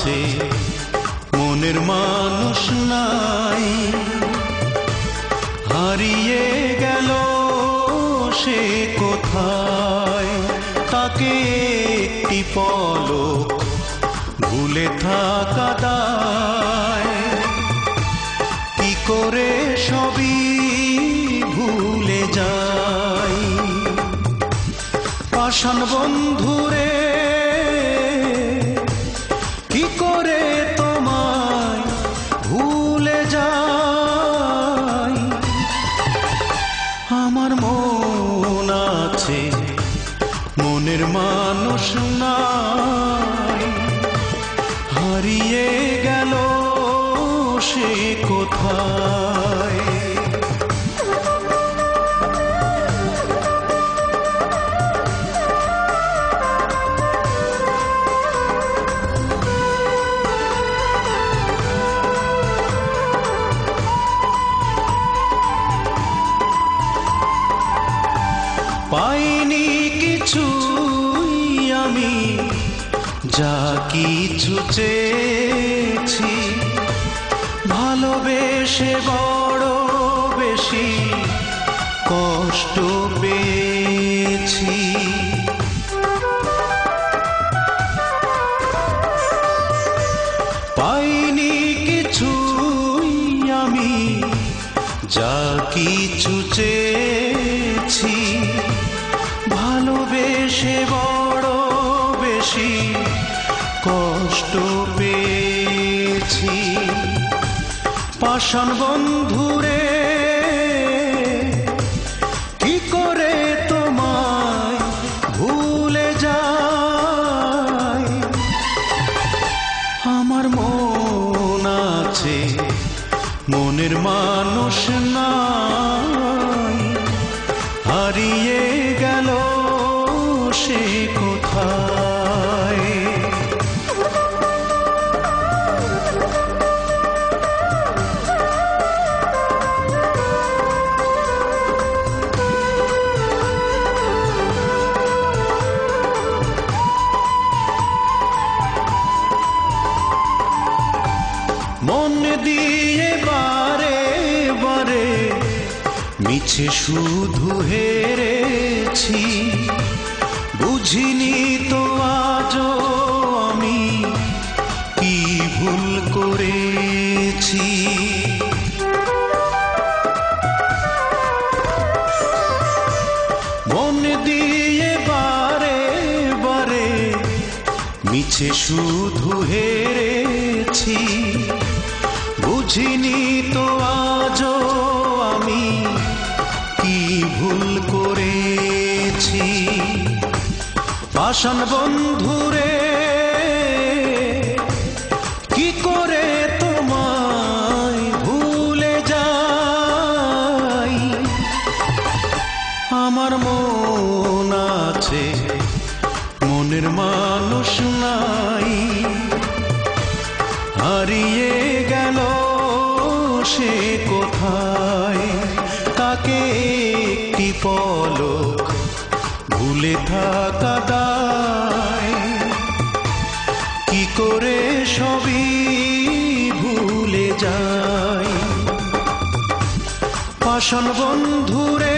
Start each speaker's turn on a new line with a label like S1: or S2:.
S1: আছে মনের মানুষ নাই, হারিয়ে গেল সে কোথায়, তাকে একটি পলক ভুলে থাকা দায়। কি করে সবই ভুলে যাই, পাষাণ বন্ধুরে কি করে তোমায় ভুলে যাই। আমার মন আছে মনের মানুষ নাই, হারিয়ে গেল সে কোথায়। পাইনি কিছুই আমি যা কিছু চেয়েছি, ভালোবেসে বড় বেশি কষ্ট পেয়েছি। পাইনি কিছুই আমি যা কিছু চেয়েছি, ভালোবেসে বড় বেশি কষ্ট পেয়েছি। পাষাণ বন্ধুরে কি করে তোমায় ভুলে যাই। আমার মন আছে মনের মানুষ নাই, হারিয়ে গেল সে কোথায়। মন দিয়ে বারে বারে মিছে শুধু হেরেছি, বুঝিনি তো আজও আমি কি ভুল করেছি। মন দিয়ে বারে বারে মিছে শুধু হেরেছি, বুঝিনি তো আজও আমি কি ভুল করেছি। পাষাণ বন্ধুরে কি করে তোমায় ভুলে যাই। আমার মন আছে মনের মানুষ নাই, হারিয়ে গেল সে কোথায়, তাকে একটি পলক ভুলে থাকা দায়। কি করে সবই ভুলে যাই। পাষাণ বন্ধুরে